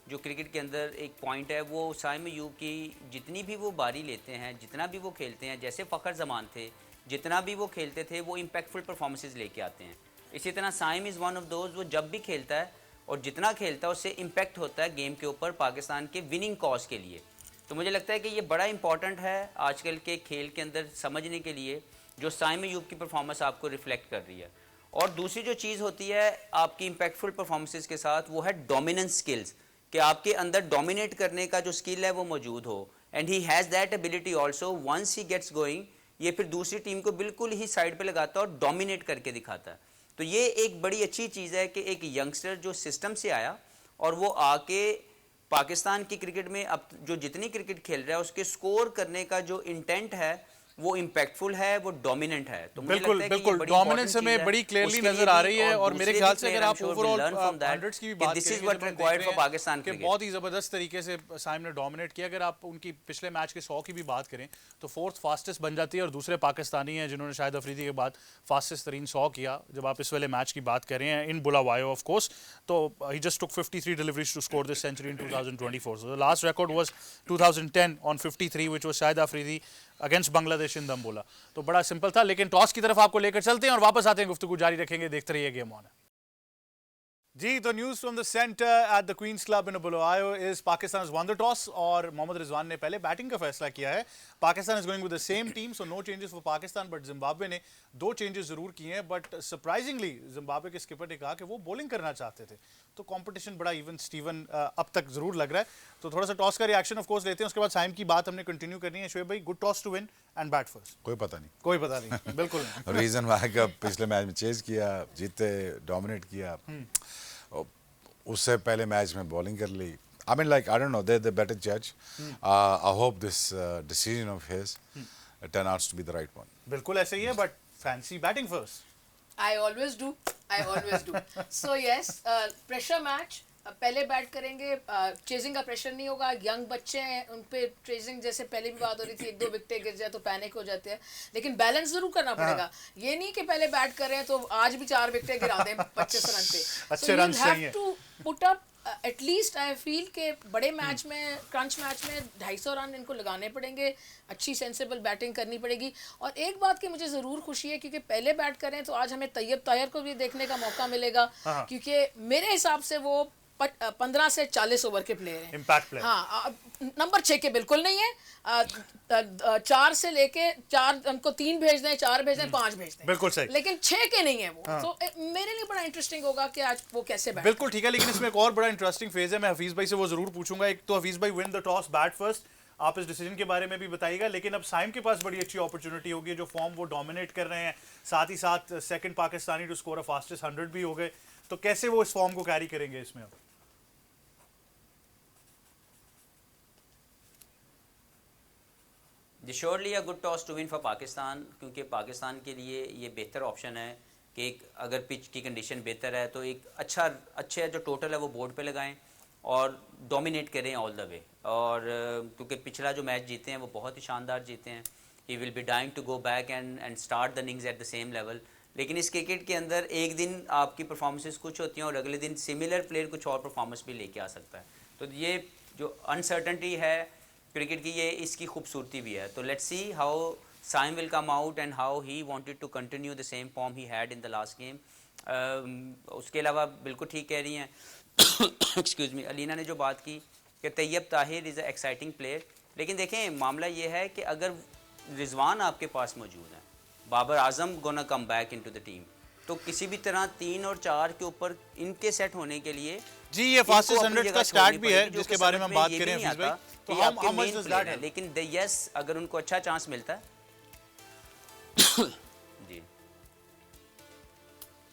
जो क्रिकेट के अंदर एक पॉइंट है, वो साइम अयूब की जितनी भी वो बारी लेते हैं, जितना भी वो खेलते हैं, जैसे फ़खर जमान थे, जितना भी वो खेलते थे वो इम्पैक्टफुल परफॉर्मेंसेज लेके आते हैं। इसी तरह Saim is one of those, वो जब भी खेलता है और जितना खेलता है उससे इम्पैक्ट होता है गेम के ऊपर पाकिस्तान के विनिंग कॉज के लिए। तो मुझे लगता है कि ये बड़ा इंपॉर्टेंट है आजकल के खेल के अंदर समझने के लिए, जो साइम अयूब की परफॉर्मेंस आपको रिफ्लेक्ट कर रही है। और दूसरी जो चीज़ होती है आपकी इम्पैक्टफुल परफॉर्मेंसेज के साथ, वो है डोमिनेंस स्किल्स, कि आपके अंदर डोमिनेट करने का जो स्किल है वो मौजूद हो। And he has that ability also, once he gets going ये फिर दूसरी टीम को बिल्कुल ही साइड पे लगाता है और डोमिनेट करके दिखाता है। तो ये एक बड़ी अच्छी चीज़ है कि एक यंगस्टर जो सिस्टम से आया और वो आके पाकिस्तान की क्रिकेट में अब जो जितनी क्रिकेट खेल रहा है उसके स्कोर करने का जो इंटेंट है वो इम्पैक्टफुल है, वो डोमिनेंट है। तो मुझे बिल्कुल लगता है कि ये बिल्कुल बड़ी डोमिनेंस important हमें चीज़ है। बड़ी क्लियरली उसके लिए नजर आ भी रही है और मेरे दूसरे ख्याल भी से अगर player, I'm आप sure, will overall learn from that, hundreds की भी कि बात this is करेंगे what जब हम required देख for रहे हैं Pakistan कि cricket. बहुत ही ज़बरदस्त तरीके से साइम ने डोमिनेट किया। अगर आप उनकी पिछले मैच के 100 की भी बात करें तो फोर्थ फास्टेस्ट बन जाती है और दूसरे पाकिस्तानी हैं जिन्होंने शायद अफरीदी के बाद फास्टेस्ट तरीन 100 किया। जब आप इस वाले मैच की बात कर रहे हैं इन बुलावायो ऑफ कोर्स, तो he just took 53 deliveries to score this century in 2024। So the last record was 2010 on 53 which was Shahid Afridi against Bangladesh in Dambulla. तो बड़ा सिंपल था, लेकिन टॉस की तरफ आपको लेकर चलते हैं और वापस आते हैं, गुफ्तगू जारी रखेंगे। देखते रहिए गेम ऑन। जी, तो news from the centre at the Queens Club in Bulawayo is Pakistan has won the toss और मोहम्मद रिजवान ने पहले बैटिंग का फैसला किया है। Pakistan is going with the same team, so no changes for Pakistan, but Zimbabwe ने 2 चेंजेस जरूर किए हैं। बट सरप्राइजिंगली जिम्बाब्वे के स्किपर ने कहा कि वो बॉलिंग करना चाहते थे, तो कंपटीशन बड़ा इवन स्टीवन अब तक जरूर लग रहा है। तो थोड़ा सा टॉस का रिएक्शन ऑफ कोर्स लेते हैं, उसके बाद साइम की बात हमने कंटिन्यू करनी है। शोएब भाई, good toss to win and bat first. कोई पता नहीं, कोई पता नहीं, बिल्कुल नहीं। रीजन वाई का पिछले मैच में चेज किया, जीते, डोमिनेट किया, उससे पहले मैच में बॉलिंग कर ली। I mean, like, I don't know, they're the better judge. I hope this decision of his turn out to be the right one. बिल्कुल ऐसे ही है, but fancy batting first. I always do. I always do. So yes, pressure match. पहले बैट करेंगे, चेजिंग का प्रेशर नहीं होगा। यंग बच्चे हैं, उन पे चेजिंग जैसे पहले भी बात हो रही थी, 1-2 विकेटें गिर जाए तो पैनिक हो जाते हैं, लेकिन बैलेंस जरूर करना पड़ेगा। ये नहीं कि पहले बैट कर रहे हैं तो आज भी 4 विकेटें गिरा दें 25 रन पे। अच्छे रन चाहिए। To put up at least, I feel के बड़े मैच में, क्रंच मैच में 250 रन इनको लगाने पड़ेंगे। अच्छी सेंसिबल बैटिंग करनी पड़ेगी। और एक बात की मुझे ज़रूर खुशी है, क्योंकि पहले बैट करें तो आज हमें तैयब ताहिर को भी देखने का मौका मिलेगा, क्योंकि मेरे हिसाब से वो 15 से 40 ओवर के प्लेयर हैं, इम्पैक्ट प्लेयर। हाँ, नंबर 6 के बिल्कुल नहीं है। 4 से लेके 4 उनको 3 भेज दें, 4 भेज दें, 5 भेज दें, बिल्कुल सही। लेकिन 6 के नहीं है वो। तो मेरे लिए बड़ा इंटरेस्टिंग होगा कि आज वो कैसे बैठ। बिल्कुल ठीक है, लेकिन इसमें एक और बड़ा इंटरेस्टिंग फेज है। मैं हफीज भाई से वो जरूर पूछूंगा। एक तो हफीज भाई, win the toss, bat first, आप इस डिसीजन के बारे में भी बताइएगा। लेकिन अब साइम के पास बड़ी अच्छी अपॉर्चुनिटी होगी, जो फॉर्म वो डोमिनेट कर रहे हैं, साथ ही साथ second Pakistani to score a fastest 100 भी हो गए। तो कैसे वो इस फॉर्म को कैरी करेंगे इसमें अब? Surely a good toss to win for Pakistan, क्योंकि पाकिस्तान के लिए ये बेहतर ऑप्शन है कि एक अगर पिच की कंडीशन बेहतर है तो एक अच्छे जो टोटल है वो बोर्ड पे लगाएं और डोमिनेट करें ऑल द वे। और क्योंकि पिछला जो मैच जीते हैं वो बहुत ही शानदार जीते हैं, he will be dying to go back and start the innings at the same level. लेकिन इस क्रिकेट के अंदर एक दिन आपकी परफॉर्मेंसेस कुछ होती हैं और अगले दिन सिमिलर प्लेयर कुछ और परफॉर्मेंस भी लेके आ सकता है। तो ये जो अनसर्टनिटी है क्रिकेट की, ये इसकी खूबसूरती भी है। तो let's see how Saim will come out and how he wanted to continue the same form he had in the last game. उसके अलावा बिल्कुल ठीक कह रही हैं एक्सक्यूज़ मी, अलीना ने जो बात की कि Tayyab Tahir is a exciting player, लेकिन देखें मामला ये है कि अगर रिजवान आपके पास मौजूद है, Babar Azam gonna come back into the team, तो किसी भी तरह 3 और 4 के ऊपर इनके सेट होने के लिए जी ये फास्टेस्ट 100 का स्टार्ट भी है, जिसके बारे में हम बात करें हफीज भाई, तो how much does that help? लेकिन यस अगर उनको अच्छा चांस मिलता है जी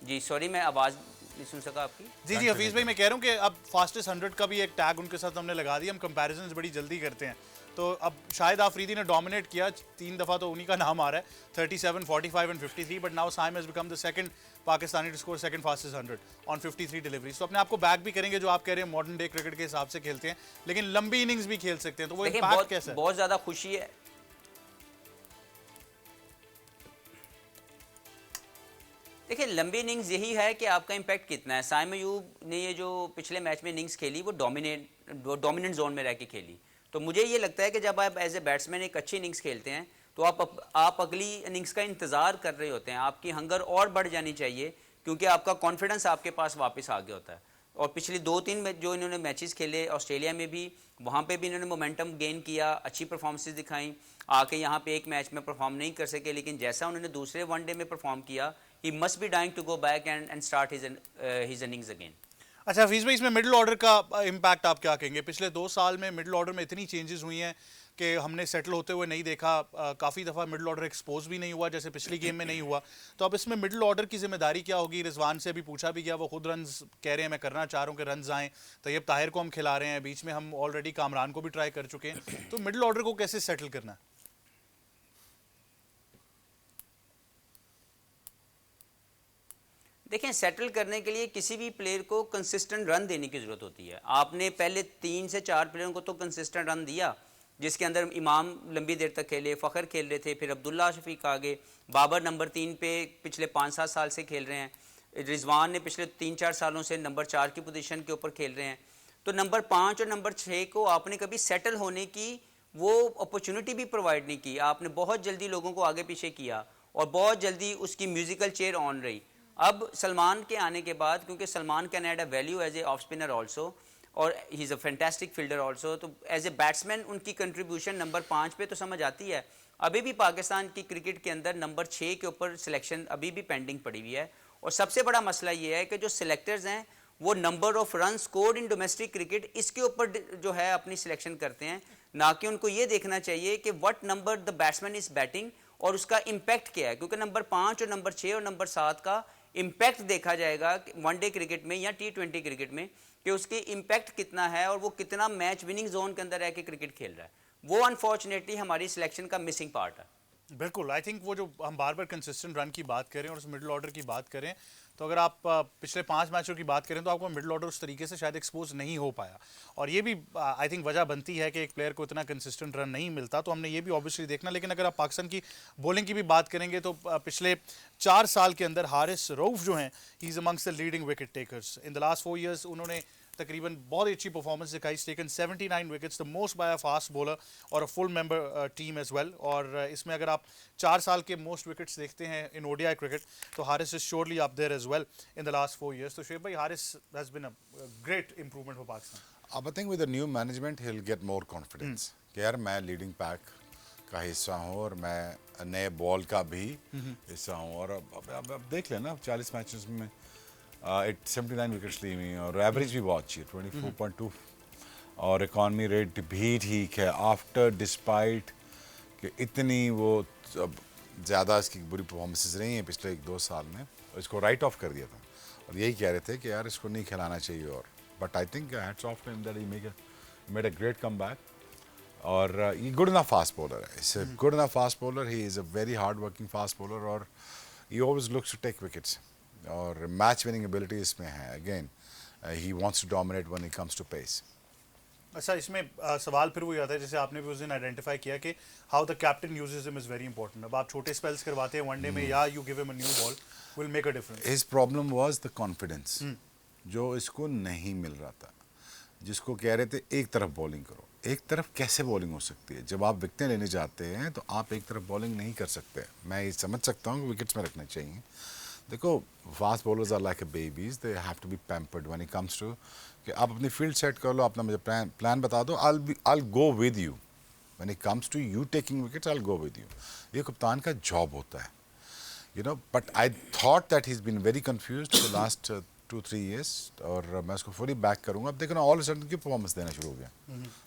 जी सॉरी मैं आवाज़ नहीं सुन सका आपकी। जी जी हफीज भाई, मैं कह रहा हूँ कि अब फास्टेस्ट 100 का भी एक टैग उनके साथ हमने लगा दिया। हम कंपैरिजंस बड़ी जल्दी करते हैं, तो अब शाहिद आफरीदी ने डोमिनेट किया, 3 दफ़ा तो उन्हीं का नाम आ रहा है, 37, 45 and 53, but now Saim has become the second Pakistani to score second fastest 100 on 53 deliveries. तो अपने आप को बैक भी करेंगे जो आप कह रहे हैं मॉडर्न डे क्रिकेट के हिसाब से खेलते हैं, लेकिन लंबी इनिंग्स भी खेल सकते हैं, तो वो देखिए इम्पैक्ट कैसा है? बहुत ज़्यादा खुशी है। देखिए लंबी इनिंग्स यही है कि आपका इम्पैक्ट कितना है। साइम अयूब ने ये जो पिछले मैच में इनिंग्स खेली वो डोमिनेंट जोन में रह के खेली, तो मुझे ये लगता है कि जब आप एज ए बैट्समैन एक अच्छी इनिंग्स खेलते हैं तो आप अगली इनिंग्स का इंतज़ार कर रहे होते हैं, आपकी हंगर और बढ़ जानी चाहिए क्योंकि आपका कॉन्फिडेंस आपके पास वापस आ गया होता है। और पिछली 2-3 मैच जो इन्होंने मैचेस खेले ऑस्ट्रेलिया में भी, वहाँ पे भी इन्होंने मोमेंटम गेन किया, अच्छी परफॉर्मेंसेस दिखाई। आके यहाँ पे एक मैच में परफॉर्म नहीं कर सके, लेकिन जैसा उन्होंने दूसरे वनडे में परफॉर्म किया, he must be dying to go back and start his innings again. अच्छा हफीज भाई, इसमें मिडिल ऑर्डर का इम्पैक्ट आप क्या कहेंगे? पिछले 2 साल में मिडिल ऑर्डर में इतनी चेंजेस हुई हैं कि हमने सेटल होते हुए नहीं देखा, काफ़ी दफ़ा मिडिल ऑर्डर एक्सपोज भी नहीं हुआ जैसे पिछली गेम में नहीं हुआ। तो अब इसमें मिडिल ऑर्डर की जिम्मेदारी क्या होगी? रिजवान से भी पूछा भी गया, वो खुद रन कह रहे हैं मैं करना चाह रहा हूँ कि रन आएँ। तैयब ताहिर को हम खिला रहे हैं, बीच में हम ऑलरेडी कामरान को भी ट्राई कर चुके हैं, तो मिडिल ऑर्डर को कैसे सेटल करना है? देखें सेटल करने के लिए किसी भी प्लेयर को कंसिस्टेंट रन देने की ज़रूरत होती है। आपने पहले 3 से 4 प्लेयरों को तो कंसिस्टेंट रन दिया, जिसके अंदर इमाम लंबी देर तक खेले, फ़खर खेल रहे थे, फिर अब्दुल्ला शफीक आ गए, बाबर नंबर 3 पे पिछले 5-7 साल से खेल रहे हैं, रिजवान ने पिछले 3-4 सालों से नंबर 4 की पोजीशन के ऊपर खेल रहे हैं। तो नंबर 5 और नंबर 6 को आपने कभी सेटल होने की वो अपॉर्चुनिटी भी प्रोवाइड नहीं की। आपने बहुत जल्दी लोगों को आगे पीछे किया और बहुत जल्दी उसकी म्यूजिकल चेयर ऑन रही। अब सलमान के आने के बाद, क्योंकि Salman can add a value as a of spinner also और he is a fantastic fielder also, तो एज ए बैट्समैन उनकी कंट्रीब्यूशन नंबर 5 पे तो समझ आती है। अभी भी पाकिस्तान की क्रिकेट के अंदर नंबर 6 के ऊपर सिलेक्शन अभी भी पेंडिंग पड़ी हुई है। और सबसे बड़ा मसला ये है कि जो सिलेक्टर्स हैं वो number of run scored in domestic cricket इसके ऊपर जो है अपनी सिलेक्शन करते हैं, ना कि उनको ये देखना चाहिए कि what number the batsman is batting और उसका इम्पैक्ट क्या है। क्योंकि नंबर 5 और नंबर 6 और नंबर 7 का इम्पैक्ट देखा जाएगा वनडे क्रिकेट में या T20 क्रिकेट में कि उसकी इम्पैक्ट कितना है और वो कितना मैच विनिंग जोन के अंदर रह के क्रिकेट खेल रहा है। वो अनफॉर्चुनेटली हमारी सिलेक्शन का मिसिंग पार्ट है। बिल्कुल, आई थिंक वो जो हम बार बार कंसिस्टेंट रन की बात करें और उस मिडिल ऑर्डर की बात करें, तो अगर आप पिछले 5 मैचों की बात करें तो आपको मिडिल ऑर्डर उस तरीके से शायद एक्सपोज नहीं हो पाया, और ये भी आई थिंक वजह बनती है कि एक प्लेयर को इतना कंसिस्टेंट रन नहीं मिलता, तो हमने ये भी ऑब्वियसली देखना। लेकिन अगर आप पाकिस्तान की बॉलिंग की भी बात करेंगे तो पिछले 4 साल के अंदर हारिस रऊफ जो हैं, he is amongst the leading wicket takers in the last 4 years. उन्होंने तकरीबन बहुत अच्छी परफॉर्मेंस दिखाई, taken 79 wickets, the most by a fast bowler और a full member team as well. और इसमें अगर आप 4 साल के मोस्ट विकेट्स देखते हैं इन ओडीआई क्रिकेट, तो Haris is surely up there as well in the last 4 years. तो शेख भाई, Haris has been a great improvement for Pakistan. अब I think with the new management he will get more confidence कि यार मैं लीडिंग पैक का हिस्सा हूँ और मैं नए बॉल का भी हिस्सा हूँ। और अब देख लेना, अब 40 मैचेस में 79 विकेट्स ली हुई और एवरेज भी बहुत अच्छी है 24.2 और इकॉनमी रेट भी ठीक है आफ्टर डिस्पाइट कि इतनी वो ज़्यादा इसकी बुरी परफॉर्मेंसेस रही हैं पिछले 1-2 साल में, और इसको राइट ऑफ कर दिया था और यही कह रहे थे कि यार इसको नहीं खिलाना चाहिए। और but I think hats off to him that he made a great comeback. और ये गुड इनफ फास्ट बॉलर है, it's a good enough fast bowler, he is a very hard working fast bowler और he always looks to take wickets और मैच विनिंग एबिलिटी इसमें है। Again he wants to dominate when he comes to pace. अच्छा, इसमें सवाल फिर वही आता है जैसे आपने भी उस दिन आइडेंटिफाई किया कि how the captain uses him is very important. अब आप छोटे स्पेल्स करवाते हैं वनडे में या you give him a new ball will make a difference. His problem was the confidence जो इसको नहीं मिल रहा था, जिसको कह रहे थे एक तरफ बॉलिंग करो। एक तरफ कैसे बॉलिंग हो सकती है? जब आप विकेटें लेने जाते हैं तो आप एक तरफ बॉलिंग नहीं कर सकते। मैं ये समझ सकता हूँ कि विकेट्स में रखने चाहिए। देखो, fast bowlers are like a babies, they have to be pampered when it comes to कि आप अपनी फील्ड सेट कर लो, अपना मुझे प्लान बता दो, I go with you when it comes to you taking wickets, I go with you. ये कप्तान का जॉब होता है, you know. But I thought that he is been very confused the last 2-3 years और मैं उसको फुली बैक करूँगा। अब देखो ना, ऑल सडन की परफॉर्मेंस देना शुरू हो गया।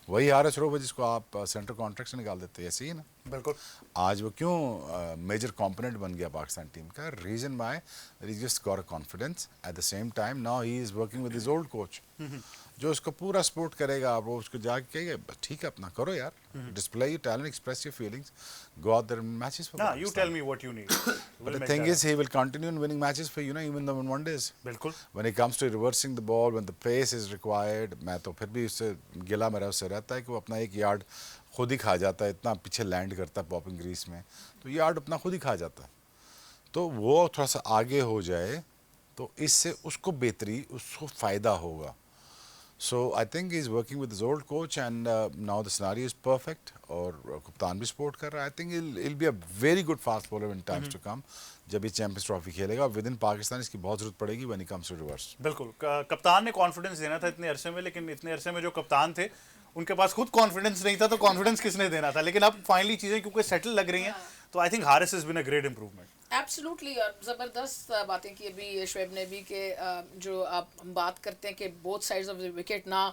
वही हारिस रऊफ है जिसको आप सेंटर कॉन्ट्रैक्ट से निकाल देते हैं, ऐसे ही ना। बिल्कुल। आज वो क्यों मेजर कंपोनेंट बन गया पाकिस्तान टीम का? Reason by he just got a confidence. At the same time now he is working with his old coach, जो उसको पूरा सपोर्ट करेगा। वो उसको जाके कहेगा ठीक है, अपना करो यार, display your talent, express your feelings, go out there in matches for ना, you tell me what you need. But We'll the make thing that is, he will continue in winning matches for you know, even though in one days. बिल्कुल। When it comes to reversing the ball, when the pace is required, मैं तो फिर भी उससे गिला मेरा उससे रहता है कि वो अपना एक यार्ड खुद ही खा जाता है, इतना पीछे लैंड करता है पॉपिंग ग्रीस में, तो यार्ड अपना खुद ही खा जाता है। तो वो थोड़ा सा आगे हो जाए तो इससे उसको बेहतरी, उसको फ़ायदा होगा। So I think he's working with his old coach and now the scenario is perfect और कप्तान भी सपोर्ट कर रहा है। I think he'll be a very good fast bowler in times to come जब ये चैंपियंस ट्रॉफी खेलेगा। विद इन पाकिस्तान इसकी बहुत ज़रूरत पड़ेगी when it comes to reverse। बिल्कुल। कप्तान ने कॉन्फिडेंस देना था इतने अरसे में, लेकिन इतने अरसे में जो कप्तान थे उनके पास खुद कॉन्फिडेंस नहीं था, तो कॉन्फिडेंस किसने देना था? लेकिन अब फाइनली चीज़ें क्योंकि सेटल लग रही हैं, तो I think Haris has been a great improvement. Absolutely, और ज़बरदस्त बातें की अभी शोएब ने भी कि जो आप हम बात करते हैं कि both sides of the wicket ना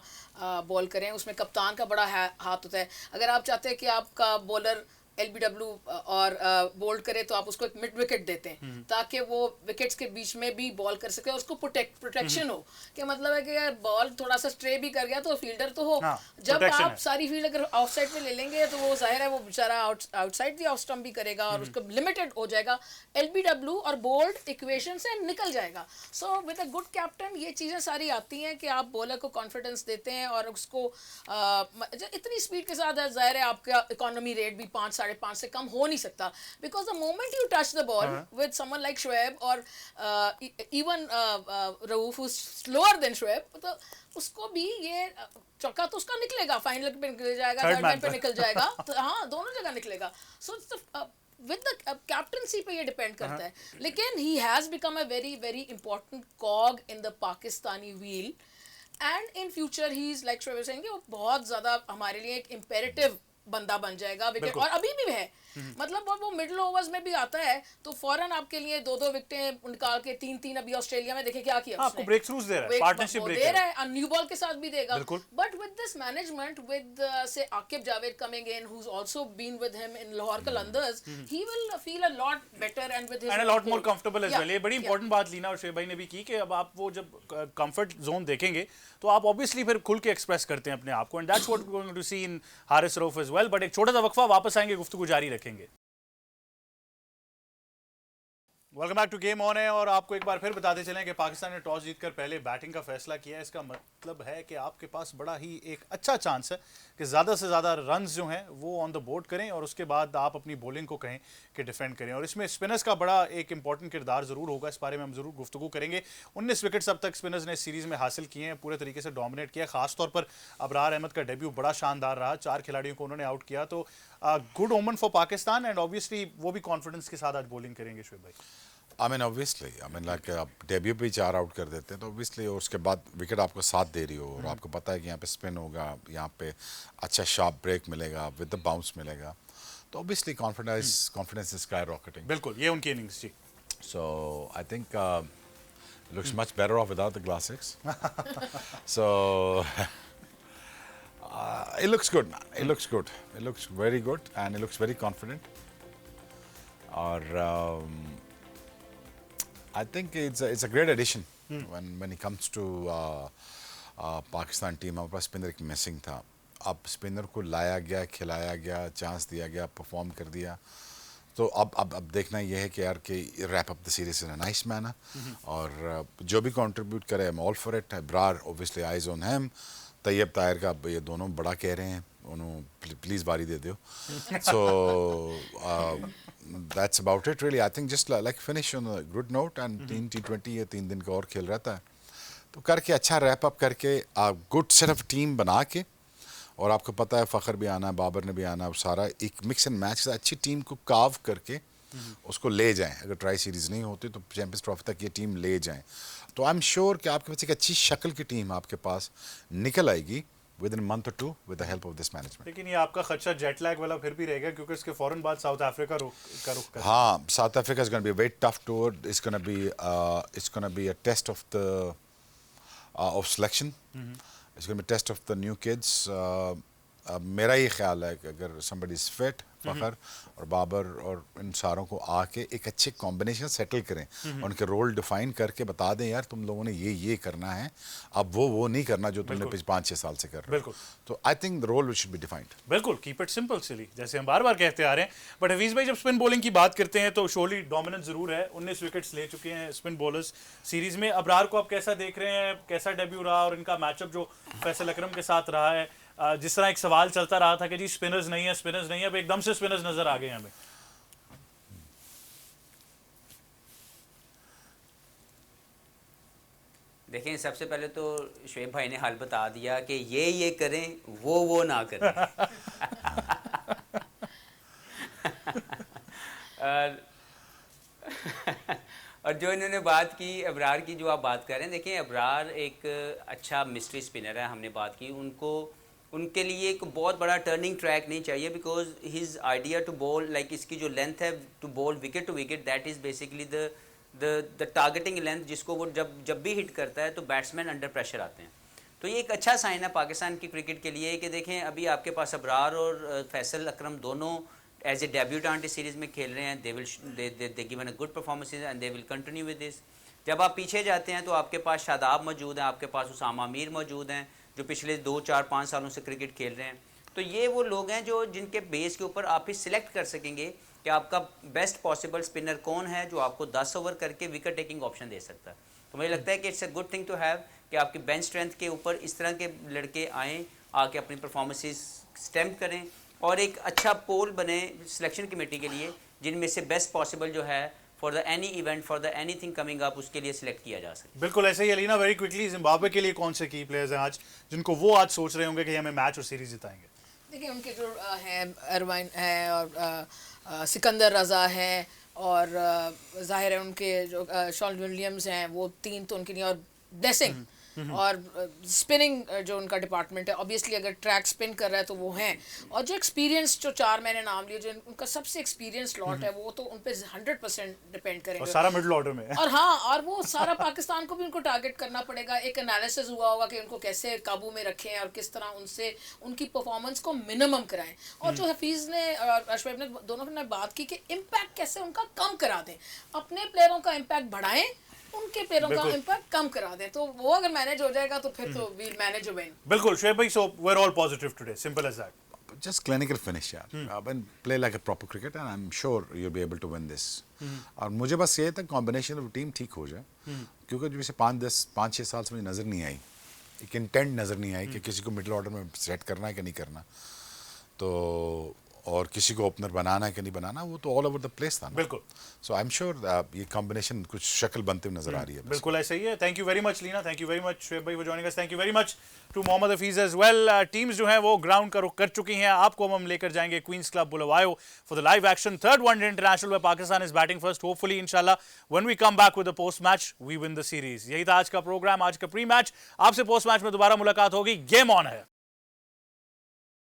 बॉल करें, उसमें कप्तान का बड़ा हाथ होता है। अगर आप चाहते हैं कि आपका बॉलर LBW और बोल्ड करे तो आप उसको एक मिड विकेट देते हैं ताकि वो विकेट्स के बीच में भी बॉल कर सके और उसको प्रोटेक्शन हो। कि मतलब है कि यार बॉल थोड़ा सा स्ट्रे भी कर गया तो फील्डर तो हो। हाँ, जब protection आप है। सारी फील्ड अगर ऑफ साइड पे ले लेंगे तो वो जाहिर है वो बेचारा आउटसाइड दी ऑफ स्टंप भी करेगा और उसको लिमिटेड हो जाएगा। LBW और बोल्ड इक्वेशन से निकल जाएगा। So with a good captain ये चीज़ें सारी आती हैं कि आप बॉलर को कॉन्फिडेंस देते हैं और उसको इतनी स्पीड के साथ जाहिर है आपका इकोनॉमी रेट भी 5-5.5 से कम हो नहीं सकता। Because the moment you touch the ball with someone like Shoaib और even Rauf slower than Shoaib, तो उसको भी ये चौका तो उसका निकलेगा, फाइनल पे निकल जाएगा, Third थर्ड man मैन पे पे। निकल जाएगा, तो हाँ दोनों जगह निकलेगा। सो विद द कैप्टनसी पे ये डिपेंड करता है। लेकिन he has become a very very important कॉग in the Pakistani wheel and in future he is like Shoaib saying वो बहुत ज़्यादा हमारे लिए एक इम्पेरेटिव बंदा बन जाएगा विकेट, बिल्कुल। और अभी भी है। मतलब वो मिडिल ओवर्स में भी आता है तो फौरन आपके लिए 2-2 विकेटें निकाल के 3-3 अभी ऑस्ट्रेलिया में देखे क्या किया आपको ब्रेक थ्रूज दे रहा है, पार्टनरशिप ब्रेक दे रहा है और न्यू बॉल के साथ भी देगा। बिल्कुल। But with this management with say Aqib Javed coming in who is also been with him in Lahore Qalandars, he will feel a lot better and with his and a lot more comfortable as well. ये बड़ी इंपॉर्टेंट बात लीना और शोएब भाई ने भी की कि अब आप वो जब कंफर्ट जोन देखेंगे तो आप ऑब्वियसली फिर खुल के एक्सप्रेस करते हैं अपने आप को, and that's what we are going to see in Haris Rauf as well. But एक छोटा सा वक्फा, वापस आएंगे, गुफ्तगू जारी रखेंगे। Welcome back to game on है, और आपको एक बार फिर बताते चलें कि पाकिस्तान ने टॉस जीतकर पहले बैटिंग का फैसला किया है। इसका मतलब है कि आपके पास बड़ा ही एक अच्छा चांस है कि ज़्यादा से ज़्यादा रन्स जो हैं वो ऑन द बोर्ड करें और उसके बाद आप अपनी बॉलिंग को कहें कि डिफेंड करें। और इसमें स्पिनर्स का बड़ा एक इंपॉर्टेंट किरदार ज़रूर होगा, इस बारे में हम ज़रूर गुफ्तगू करेंगे। 19 विकेट्स अब तक स्पिनर्स ने सीरीज़ में हासिल किए हैं, पूरे तरीके से डोमिनेट किया। खासतौर पर अबरार अहमद का डेब्यू बड़ा शानदार रहा, 4 खिलाड़ियों को उन्होंने आउट किया। तो गुड ओमन फॉर पाकिस्तान, एंड ऑब्वियसली वो भी कॉन्फिडेंस के साथ आज बॉलिंग करेंगे शोएब भाई। I mean obviously, I mean like आप डेब्यू पे ही 4 आउट कर देते हैं तो ऑब्वियसली, और उसके बाद विकेट आपको साथ दे रही हो और आपको पता है कि यहाँ पे स्पिन होगा, यहाँ पे अच्छा शार्प ब्रेक मिलेगा, विद द बाउंस मिलेगा, तो obviously confidence is sky rocketing. बिल्कुल, ये उनकी इनिंग्स जी। So I think looks much better off without the classics. So it looks good, man. It looks good. It looks very good, and it looks very confident. Or I think it's a great addition when it comes to Pakistan team. हमारे पास स्पिनर एक मिसिंग था, अब स्पिनर को लाया गया, खिलाया गया, चांस दिया गया, परफॉर्म कर दिया। तो अब देखना यह है कि यार कि wrap up the series in a nice manner, और जो भी कंट्रीब्यूट करे I am all for it. Brar obviously eyes on him, Tayyab Tahir का ये दोनों बड़ा कह रहे हैं, उन्होंने प्लीज़ बारी दे दो। सो that's about it really. I think just like finish on a good note, and T20 ये 3 दिन का और खेल रहता है तो करके अच्छा रैप अप करके गुड सेट ऑफ टीम बना के, और आपको पता है फ़खर भी आना है, बाबर ने भी आना है, सारा एक मिक्स एंड मैच अच्छी टीम को काव करके उसको ले जाएं। अगर ट्राई सीरीज़ नहीं होती तो चैंपियंस ट्रॉफी तक ये टीम ले जाएं, तो आई एम श्योर कि आपके पास एक अच्छी शक्ल की टीम आपके पास निकल आएगी within a month or two with the help of this management. लेकिन ये आपका खर्चा जेट लैग वाला फिर भी रहेगा क्योंकि इसके फौरन बाद साउथ अफ्रीका रुख कर। हाँ, South Africa is going to be a very tough tour. It's going to be a test of the of selection. It's going to be a test of the new kids. मेरा ये ख्याल है कि अगर somebody is fit, फ़खर और बाबर और इन सारों को आके एक अच्छे कॉम्बिनेशन सेटल करें, उनके रोल डिफाइन करके बता दें यार तुम लोगों ने ये करना है, अब वो नहीं करना जो तुमने पिछले 5-6 साल से कर रहे हो। बिल्कुल। तो I think the role should be defined. बिल्कुल, कीप इट सिंपल सिली, जैसे हम बार बार कहते आ रहे हैं। बट हफीज भाई, जब स्पिन बॉलिंग की बात करते हैं तो शोली डोमिनेंस जरूर है, 19 विकेट्स ले चुके हैं स्पिन बॉलर्स सीरीज में। अबरार को आप कैसा देख रहे हैं, कैसा डेब्यू रहा और इनका मैचअप जो फैसल अकरम के साथ रहा है? जिस तरह एक सवाल चलता रहा था कि जी स्पिनर्स नहीं है, अब एकदम से स्पिनर्स नजर आ गए हमें। देखें, सबसे पहले तो शुएब भाई ने हाल बता दिया कि ये करें, वो ना करें। और जो इन्होंने बात की अबरार की, जो आप बात कर रहे हैं, देखें अबरार एक अच्छा मिस्ट्री स्पिनर है, हमने बात की उनके लिए एक बहुत बड़ा टर्निंग ट्रैक नहीं चाहिए, because his idea to ball, like इसकी जो लेंथ है to ball wicket to wicket, that is basically the targeting length, जिसको वो जब भी हिट करता है तो बैट्समैन अंडर प्रेशर आते हैं। तो ये एक अच्छा साइन है पाकिस्तान की क्रिकेट के लिए कि देखें अभी आपके पास अबरार और फैसल अकरम दोनों एज ए डेब्यूटेंट इस सीरीज़ में खेल रहे हैं। They given a good performances and they will continue with this. जब आप पीछे जाते हैं तो आपके पास शादाब मौजूद हैं, आपके पास उसामा मीर मौजूद हैं, जो पिछले 2-4-5 सालों से क्रिकेट खेल रहे हैं। तो ये वो लोग हैं जो जिनके बेस के ऊपर आप ही सिलेक्ट कर सकेंगे कि आपका बेस्ट पॉसिबल स्पिनर कौन है जो आपको 10 ओवर करके विकेट टेकिंग ऑप्शन दे सकता है। तो मुझे लगता है कि it's a good thing to have कि आपकी बेंच स्ट्रेंथ के ऊपर इस तरह के लड़के आएँ, आके अपनी परफॉर्मेंसेस स्टैम्प करें और एक अच्छा पोल बने सिलेक्शन कमेटी के लिए, जिनमें से बेस्ट पॉसिबल जो है for the any event, for the anything coming up, उसके लिए सिलेक्ट किया जा सके। बिल्कुल ऐसे ही। अलीना, वेरी क्विकली, जिम्बाब्वे के लिए कौन से की प्लेयर्स हैं आज जिनको वो आज सोच रहे होंगे कि हमें मैच और सीरीज जिताएंगे? देखिए, उनके जो हैं अरवाइन है और सिकंदर रजा है और जाहिर है उनके जो शॉन विलियम्स हैं, वो 3 तो उनके लिए, और डेसिंग और स्पिनिंग जो उनका डिपार्टमेंट है, ऑब्वियसली अगर ट्रैक स्पिन कर रहा है तो वो हैं। और जो एक्सपीरियंस, जो 4 मैंने नाम लिए, जो उनका सबसे एक्सपीरियंस लॉट है, वो तो उन पे 100% डिपेंड करेंगे। और सारा मिडिल ऑर्डर में है। और हाँ, और वो सारा पाकिस्तान को भी उनको टारगेट करना पड़ेगा। एक एनालिसिस हुआ होगा कि उनको कैसे काबू में रखें और किस तरह उनसे उनकी परफॉर्मेंस को मिनिमम कराएं। और जो हफीज़ ने और अशरफ ने दोनों ने बात की कि इम्पैक्ट कैसे उनका कम करा दें, अपने प्लेयरों का इम्पैक्ट बढ़ाएं, उनके प्लेयरों का इम्पैक्ट कम करा दें। तो वो अगर मैनेज हो जाएगा तो फिर तो वील मैनेज विन। बिल्कुल शुएब भाई, so we are all positive today, simple as that. Just clinical finish यार, and play like a proper cricket and I'm sure you'll be able to win this। और मुझे बस ये था कॉम्बिनेशन ऑफ टीम ठीक हो जाए, क्योंकि जैसे 5-6 साल से मुझे नज़र नहीं आई, एक इंटेंट नज़र नहीं आई कि किसी को मिडिल ऑर्डर में सेट करना है कि नहीं करना, तो और किसी को ओपनर बनाना है कि नहीं बनाना, वो तो ऑल ओवर द प्लेस था ना। बिल्कुल। सो आई एम श्योर ये कॉम्बिनेशन कुछ शक्ल बनते हुए नजर आ रही है। बिल्कुल ऐसा ही है। Thank you very much Leena, thank you very much Shoaib भाई for joining us, thank you very much to Mohammad Hafeez as well. Teams जो हैं वो ग्राउंड का रुख कर चुकी हैं। आपको हम लेकर जाएंगे Queens Club Bulawayo for the live action third one day international में Pakistan is batting first. Hopefully इंशाल्लाह when we come back with the post match we win the series. यही था आज का प्रोग्राम, आज का प्री मैच। आपसे पोस्ट मैच में दोबारा मुलाकात होगी। गेम ऑन है।